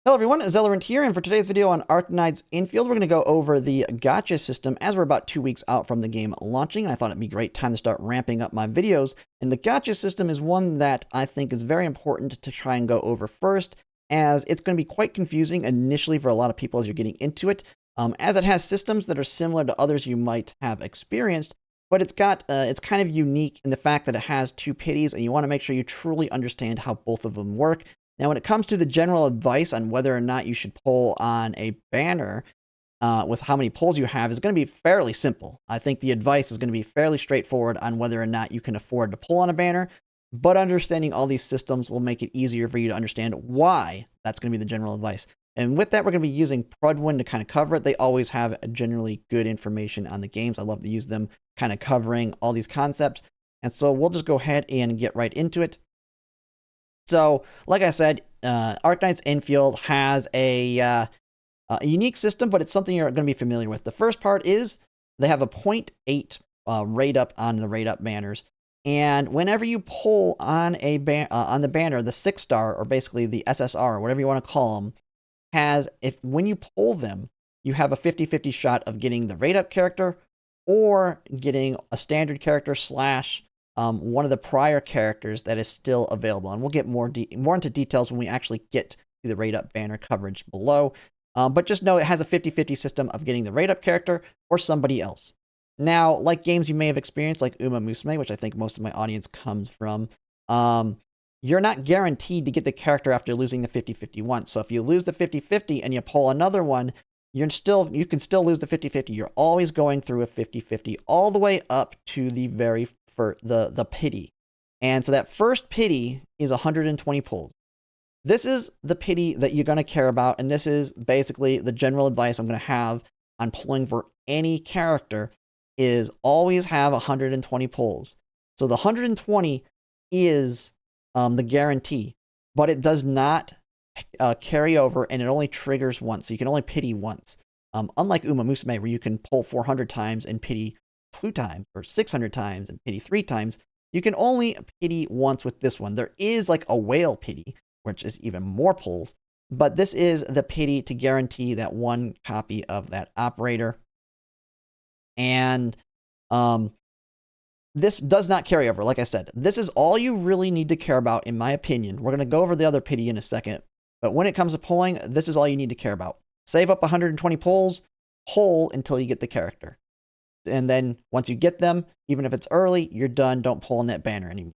Hello everyone, Zellerant here, and for today's video on Arknights Endfield, we're going to go over the Gacha system as we're about 2 weeks out from the game launching, and I thought it'd be a great time to start ramping up my videos. And the Gacha system is one that I think is very important to try and go over first, as it's going to be quite confusing initially for a lot of people as you're getting into it, as it has systems that are similar to others you might have experienced, but it's kind of unique in the fact that it has two pities, and you want to make sure you truly understand how both of them work. Now, when it comes to the general advice on whether or not you should pull on a banner with how many pulls you have is going to be fairly simple. I think the advice is going to be fairly straightforward on whether or not you can afford to pull on a banner, but understanding all these systems will make it easier for you to understand why that's going to be the general advice. And with that, we're going to be using Prudwin to kind of cover it. They always have generally good information on the games. I love to use them kind of covering all these concepts. And so we'll just go ahead and get right into it. So, like I said, Arknights Endfield has a unique system, but it's something you're going to be familiar with. The first part is they have a 0.8 rate up on the rate up banners, and whenever you pull on on the banner, the 6-star, or basically the SSR, whatever you want to call them, when you pull them, you have a 50-50 shot of getting the rate up character or getting a standard character slash one of the prior characters that is still available. And we'll get more into details when we actually get to the rate up banner coverage below. But just know it has a 50-50 system of getting the rate up character or somebody else. Now, like games you may have experienced, like Uma Musume, which I think most of my audience comes from, you're not guaranteed to get the character after losing the 50-50 once. So if you lose the 50-50 and you pull another one, you can still lose the 50-50. You're always going through a 50-50 all the way up to the very for the pity. And so that first pity is 120 pulls. This is the pity that you're going to care about, and this is basically the general advice I'm going to have on pulling for any character is always have 120 pulls. So the 120 is the guarantee, but it does not carry over, and it only triggers once. So you can only pity once. Unlike Uma Musume, where you can pull 400 times and pity 2 times, or 600 times and pity 3 times, you can only pity once with this one. There is like a whale pity, which is even more pulls, but this is the pity to guarantee that one copy of that operator. And this does not carry over. Like I said, this is all you really need to care about, in my opinion. We're going to go over the other pity in a second, but when it comes to pulling, this is all you need to care about. Save up 120 pulls, pull until you get the character. And then once you get them, even if it's early, you're done. Don't pull on that banner anymore.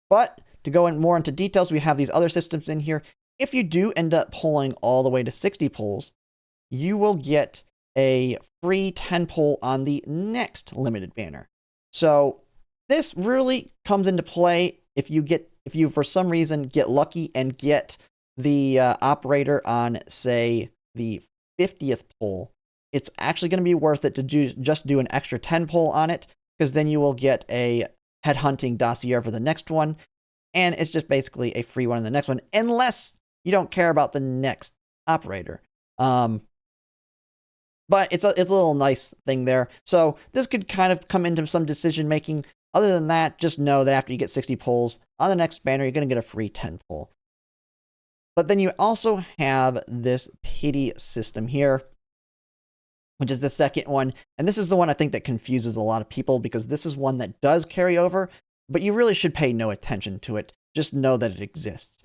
But to go more into details, we have these other systems in here. If you do end up pulling all the way to 60 pulls, you will get a free 10 pull on the next limited banner. So this really comes into play if you for some reason get lucky and get the operator on, say, the 50th pull. It's actually going to be worth it to just do an extra 10 pull on it, because then you will get a headhunting dossier for the next one, and it's just basically a free one in the next one, unless you don't care about the next operator. But it's a little nice thing there. So this could kind of come into some decision making. Other than that, just know that after you get 60 pulls on the next banner, you're going to get a free 10 pull. But then you also have this pity system here, which is the second one. And this is the one I think that confuses a lot of people, because this is one that does carry over, but you really should pay no attention to it. Just know that it exists.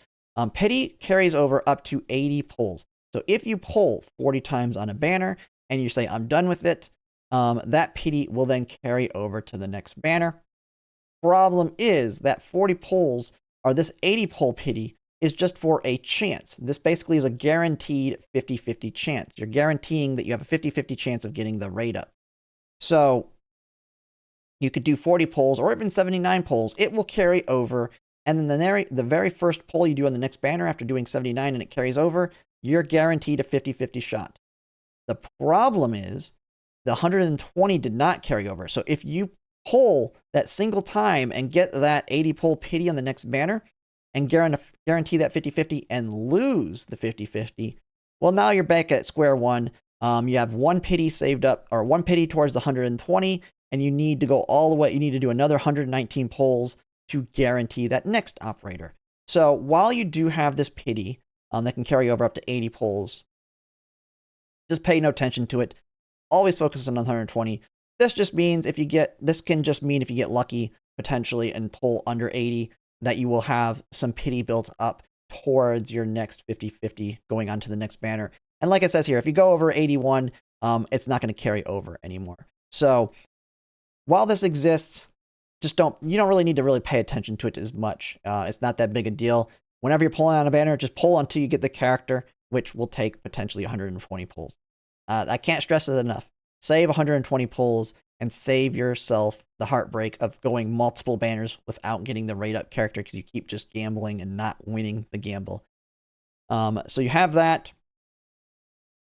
Pity carries over up to 80 pulls. So if you pull 40 times on a banner and you say, I'm done with it, that pity will then carry over to the next banner. Problem is that 40 pulls, or this 80 pull pity, is just for a chance. This basically is a guaranteed 50-50 chance. You're guaranteeing that you have a 50-50 chance of getting the rate up. So you could do 40 pulls or even 79 pulls. It will carry over. And then the very first pull you do on the next banner after doing 79 and it carries over, you're guaranteed a 50-50 shot. The problem is the 120 did not carry over. So if you pull that single time and get that 80 pull pity on the next banner, and guarantee that 50-50 and lose the 50-50, well, now you're back at square one. You have one pity saved up, or one pity towards the 120, and you need to go all the way. You need to do another 119 pulls to guarantee that next operator. So while you do have this pity, that can carry over up to 80 pulls. Just pay no attention to it. Always focus on 120. This just means if you get lucky potentially and pull under 80, that you will have some pity built up towards your next 50-50 going on to the next banner. And like it says here, if you go over 81, it's not going to carry over anymore. So while this exists, you don't really need to really pay attention to it as much. It's not that big a deal. Whenever you're pulling on a banner, just pull until you get the character, which will take potentially 120 pulls. I can't stress it enough. Save 120 pulls and save yourself the heartbreak of going multiple banners without getting the rate up character because you keep just gambling and not winning the gamble. So you have that.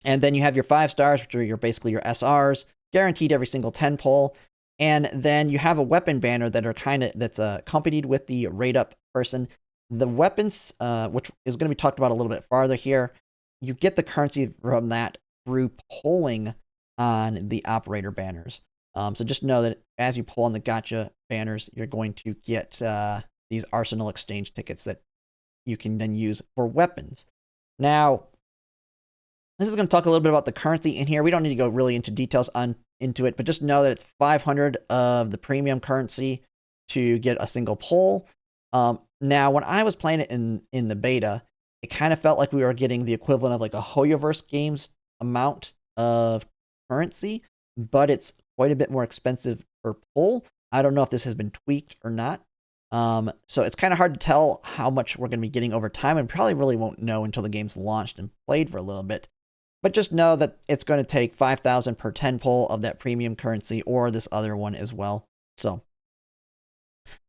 And then you have your 5 stars, which are basically your SRs, guaranteed every single 10 pull. And then you have a weapon banner that's accompanied with the rate up person. The weapons, which is going to be talked about a little bit farther here, you get the currency from that through pulling on the operator banners. So just know that as you pull on the Gacha banners, you're going to get these Arsenal exchange tickets that you can then use for weapons. Now, this is going to talk a little bit about the currency in here. We don't need to go really into details into it, but just know that it's 500 of the premium currency to get a single pull. Now, when I was playing it in the beta, it kind of felt like we were getting the equivalent of like a Hoyoverse games amount of currency, but it's quite a bit more expensive per pull. I don't know if this has been tweaked or not. So it's kind of hard to tell how much we're going to be getting over time, and probably really won't know until the game's launched and played for a little bit. But just know that it's going to take 5,000 per 10 pull of that premium currency or this other one as well. So,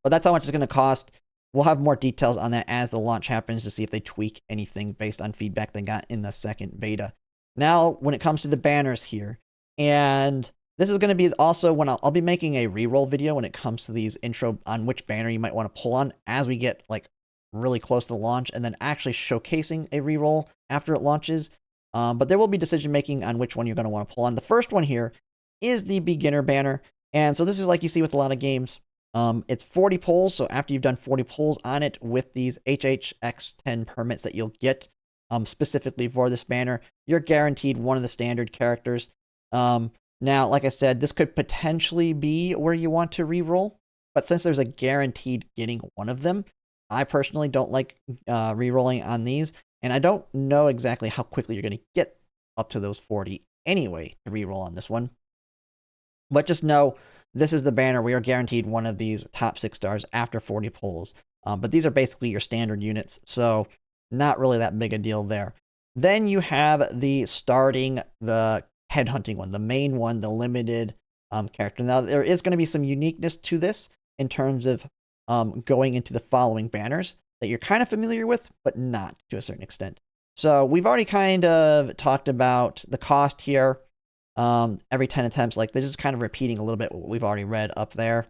but that's how much it's going to cost. We'll have more details on that as the launch happens to see if they tweak anything based on feedback they got in the second beta. Now, when it comes to the banners here, and this is going to be also when I'll be making a reroll video when it comes to these intro on which banner you might want to pull on as we get like really close to the launch, and then actually showcasing a reroll after it launches. But there will be decision making on which one you're going to want to pull on. The first one here is the beginner banner. And so this is like you see with a lot of games. It's 40 pulls. So after you've done 40 pulls on it with these HHX10 permits that you'll get specifically for this banner, you're guaranteed one of the standard characters. Now, like I said, this could potentially be where you want to reroll. But since there's a guaranteed getting one of them, I personally don't like rerolling on these. And I don't know exactly how quickly you're going to get up to those 40 anyway to reroll on this one. But just know this is the banner. We are guaranteed one of these top 6 stars after 40 pulls. But these are basically your standard units, so not really that big a deal there. Then you have the headhunting one, the main one, the limited character. Now, there is going to be some uniqueness to this in terms of going into the following banners that you're kind of familiar with, but not to a certain extent. So we've already kind of talked about the cost here. Every 10 attempts, like this is kind of repeating a little bit what we've already read up there.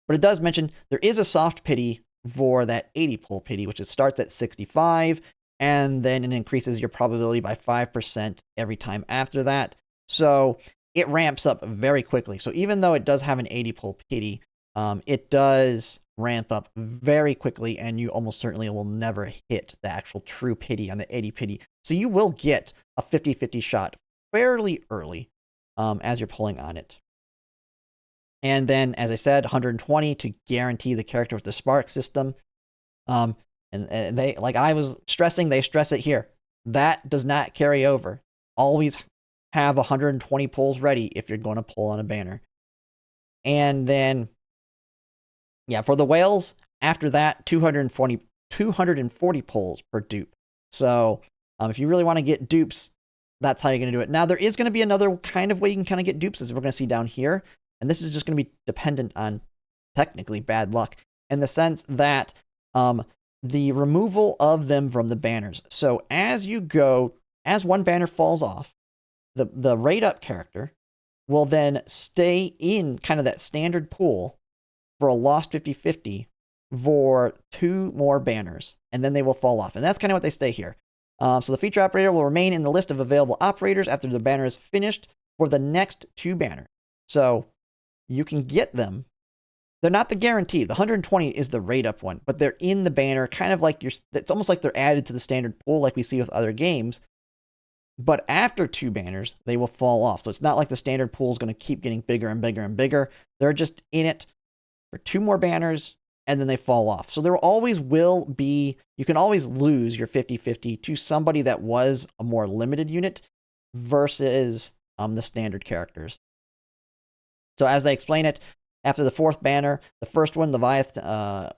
But it does mention there is a soft pity for that 80 pull pity, which it starts at 65, and then it increases your probability by 5% every time after that. So it ramps up very quickly. So even though it does have an 80 pull pity, it does ramp up very quickly, and you almost certainly will never hit the actual true pity on the 80 pity. So you will get a 50-50 shot fairly early as you're pulling on it. And then, as I said, 120 to guarantee the character with the spark system. And they, like I was stressing, they stress it here. That does not carry over. Always have 120 pulls ready if you're going to pull on a banner. And then, yeah, for the whales, after that, 240 pulls per dupe. So if you really want to get dupes, that's how you're going to do it. Now, there is going to be another kind of way you can kind of get dupes, as we're going to see down here. And this is just going to be dependent on, technically, bad luck, in the sense that the removal of them from the banners. So as one banner falls off, the rate up character will then stay in kind of that standard pool for a lost 50-50 for 2 more banners, and then they will fall off. And that's kind of what they stay here. So the feature operator will remain in the list of available operators after the banner is finished for the next 2 banners. So you can get them They're not the guarantee. The 120 is the rate up one, but they're in the banner, kind of like it's almost like they're added to the standard pool like we see with other games. But after 2 banners, they will fall off. So it's not like the standard pool is going to keep getting bigger and bigger and bigger. They're just in it for 2 more banners, and then they fall off. So there always will be, you can always lose your 50-50 to somebody that was a more limited unit versus the standard characters. So as they explain it, after the 4th banner, the first one, Leviathan,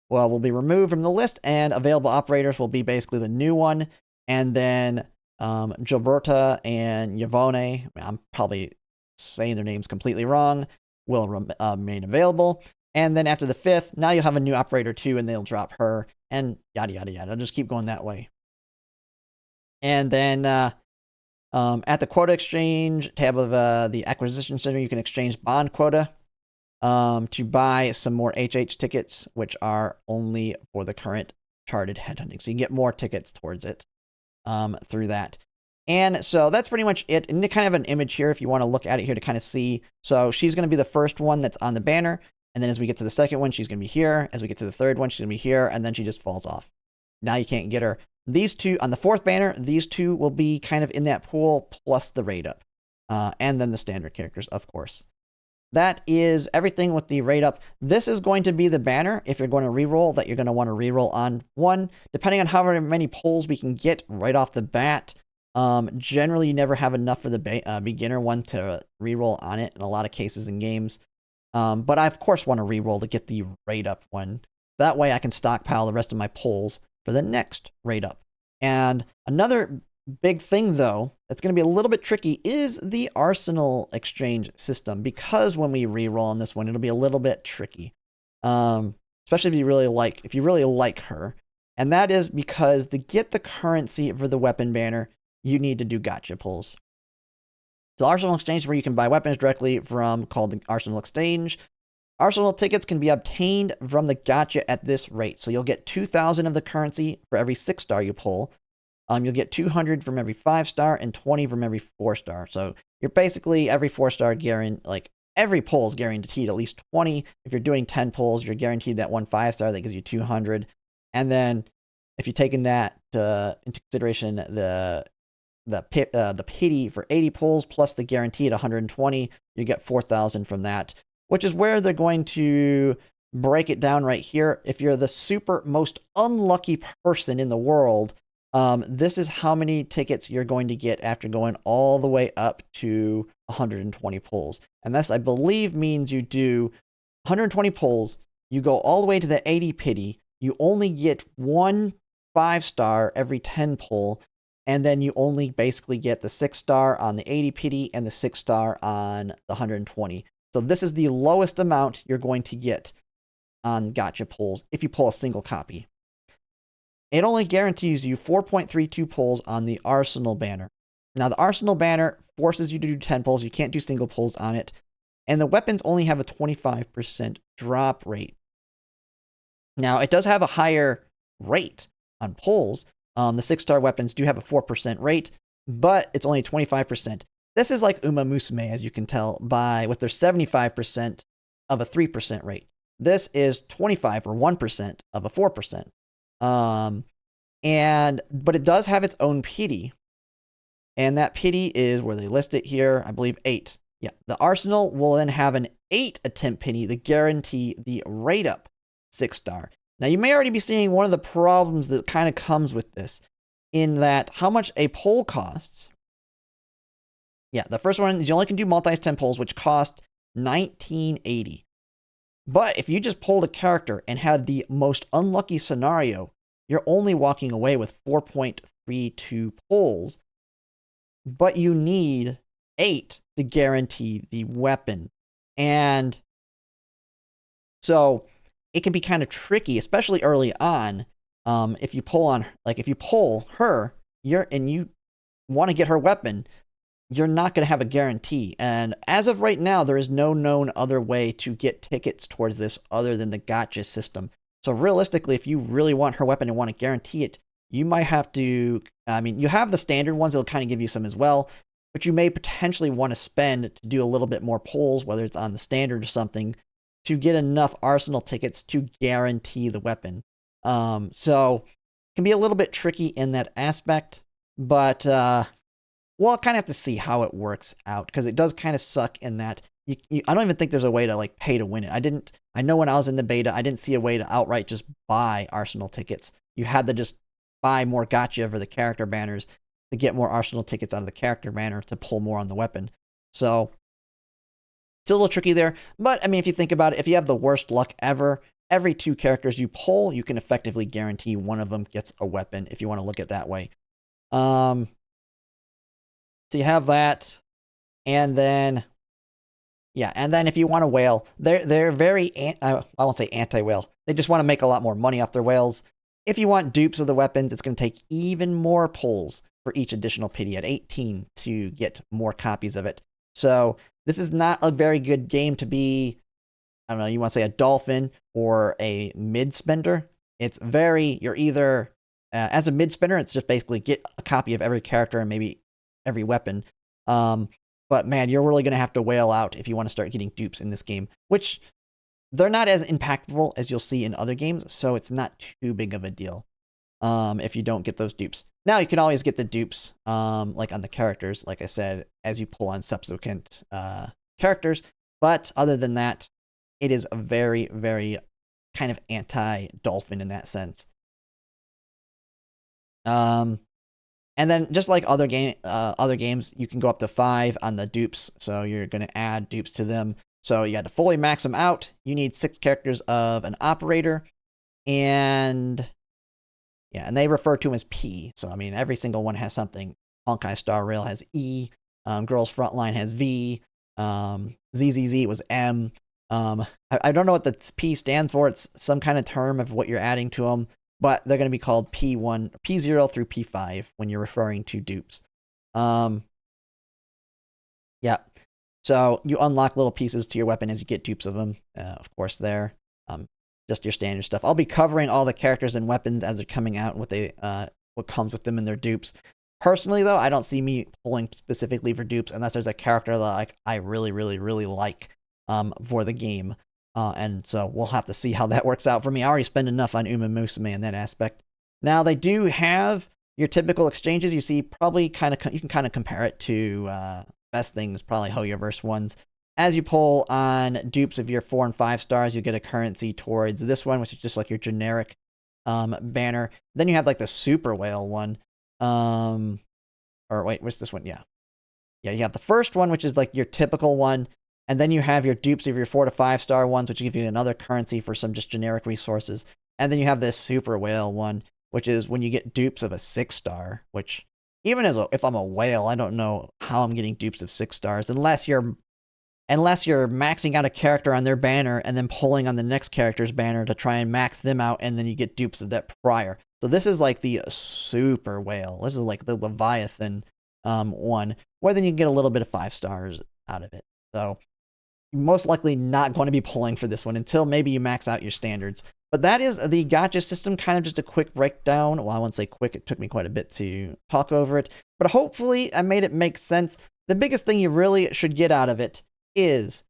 well, will be removed from the list, and available operators will be basically the new one. And then Gilberta and Yvonne, I'm probably saying their names completely wrong, will remain available. And then after the 5th, now you'll have a new operator too, and they'll drop her, and yada, yada, yada. It'll just keep going that way. And then at the quota exchange tab of the acquisition center, you can exchange bond quota to buy some more HH tickets, which are only for the current charted headhunting. So you can get more tickets towards it through that. And so that's pretty much it. And kind of an image here if you want to look at it here to kind of see. So she's going to be the first one that's on the banner. And then as we get to the second one, she's going to be here. As we get to the third one, she's going to be here. And then she just falls off. Now you can't get her. These 2, on the 4th banner, these 2 will be kind of in that pool plus the rate up. And then the standard characters, of course. That is everything with the rate up. This is going to be the banner, if you're going to reroll, that you're going to want to reroll on 1. Depending on how many pulls we can get right off the bat. Generally, you never have enough for the beginner one to reroll on it in a lot of cases in games. But I, of course, want to reroll to get the rate up one. That way I can stockpile the rest of my pulls for the next rate up. And another big thing, though, that's going to be a little bit tricky is the Arsenal exchange system, because when we reroll on this one, it'll be a little bit tricky, especially if you really like her. And that is because to get the currency for the weapon banner, you need to do gacha pulls. So Arsenal exchange is where you can buy weapons directly from, called the Arsenal exchange. Arsenal tickets can be obtained from the gacha at this rate. So you'll get 2,000 of the currency for every 6-star you pull. You'll get 200 from every 5-star and 20 from every 4-star. So you're basically every 4-star every pull is guaranteed at least 20. If you're doing 10 pulls, you're guaranteed that 1 5-star that gives you 200. And then if you're taking that into consideration, the pity for 80 pulls plus the guaranteed 120, you get 4,000 from that, which is where they're going to break it down right here. If you're the super most unlucky person in the world, this is how many tickets you're going to get after going all the way up to 120 pulls. And this, I believe, means you do 120 pulls, you go all the way to the 80 pity, you only get 1 5-star every 10 pull, and then you only basically get the 6-star on the 80 pity and the 6-star on the 120. So this is the lowest amount you're going to get on gacha pulls if you pull a single copy. It only guarantees you 4.32 pulls on the Arsenal banner. Now, the Arsenal banner forces you to do 10 pulls. You can't do single pulls on it. And the weapons only have a 25% drop rate. Now, it does have a higher rate on pulls. The 6-star weapons do have a 4% rate, but it's only 25%. This is like Uma Musume, as you can tell, with their 75% of a 3% rate. This is 25 or 1% of a 4%. But it does have its own pity. And that pity is where they list it here, I believe 8. Yeah, the Arsenal will then have an 8 attempt pity to guarantee the rate up 6-star. Now, you may already be seeing one of the problems that kind of comes with this, in that how much a pull costs. Yeah, the first one is you only can do multi 10 pulls, which cost $19.80. But if you just pulled a character and had the most unlucky scenario, you're only walking away with 4.32 pulls, but you need 8 to guarantee the weapon. And so it can be kind of tricky, especially early on. If you pull her, and you want to get her weapon, you're not going to have a guarantee. And as of right now, there is no known other way to get tickets towards this other than the gacha system. So realistically, if you really want her weapon and want to guarantee it, you might have to, you have the standard ones that'll kind of give you some as well, but you may potentially want to spend to do a little bit more pulls, whether it's on the standard or something, to get enough arsenal tickets to guarantee the weapon. So it can be a little bit tricky in that aspect, but we'll kind of have to see how it works out, because it does kind of suck in that I don't even think there's a way to like pay to win it. I know when I was in the beta, I didn't see a way to outright just buy arsenal tickets. You had to just buy more gacha for the character banners to get more arsenal tickets out of the character banner to pull more on the weapon. So it's a little tricky there. But I mean, if you think about it, if you have the worst luck ever, every 2 characters you pull, you can effectively guarantee one of them gets a weapon, if you want to look at it that way. So you have that. And then, yeah, and then if you want a whale, they're very, I won't say anti-whale. They just want to make a lot more money off their whales. If you want dupes of the weapons, it's going to take even more pulls for each additional pity at 18 to get more copies of it. So this is not a very good game to be, I don't know, you want to say a dolphin or a mid-spender. It's you're either, as a mid-spender, it's just basically get a copy of every character and maybe every weapon. But man, you're really going to have to whale out if you want to start getting dupes in this game, which they're not as impactful as you'll see in other games, so it's not too big of a deal if you don't get those dupes. Now, you can always get the dupes, like on the characters, like I said, as you pull on subsequent characters. But other than that, it is a very, very kind of anti-dolphin in that sense. And then just like other games, you can go up to 5 on the dupes. So you're going to add dupes to them. So you got to fully max them out. You need 6 characters of an operator. And yeah, and they refer to them as P. So, I mean, every single one has something. Honkai Star Rail has E. Girls Frontline has V. ZZZ was M. I don't know what the P stands for. It's some kind of term of what you're adding to them. But they're going to be called P1, P0 through P5 when you're referring to dupes. Yeah. So you unlock little pieces to your weapon as you get dupes of them. Of course, there. Just your standard stuff. I'll be covering all the characters and weapons as they're coming out and what comes with them and their dupes. Personally, though, I don't see me pulling specifically for dupes unless there's a character that I really, really, really like for the game. And so we'll have to see how that works out for me. I already spend enough on Uma Musume in that aspect. Now, they do have your typical exchanges. You see, probably you can kind of compare it to best things, probably Hoyoverse ones. As you pull on dupes of your 4 and 5 stars, you get a currency towards this one, which is just like your generic banner. Then you have like the Super Whale one. Or wait, what's this one? Yeah, you have the first one, which is like your typical one. And then you have your dupes of your 4 to 5 star ones, which give you another currency for some just generic resources. And then you have this Super Whale one, which is when you get dupes of a 6 star, which even if I'm a whale, I don't know how I'm getting dupes of 6 stars unless you're maxing out a character on their banner and then pulling on the next character's banner to try and max them out, and then you get dupes of that prior. So this is like the Super Whale. This is like the Leviathan one, where then you can get a little bit of 5 stars out of it. So most likely not going to be pulling for this one until maybe you max out your standards. But that is the gacha system, kind of just a quick breakdown. Well, I won't say quick. It took me quite a bit to talk over it. But hopefully I made it make sense. The biggest thing you really should get out of it is,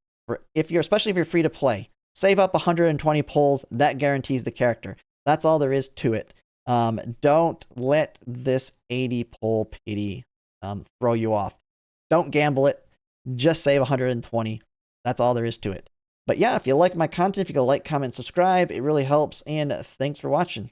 especially if you're free to play, save up 120 pulls. That guarantees the character. That's all there is to it. Don't let this 80 pull pity throw you off. Don't gamble it. Just save 120. That's all there is to it. But yeah, if you like my content, if you go like, comment, subscribe, it really helps. And thanks for watching.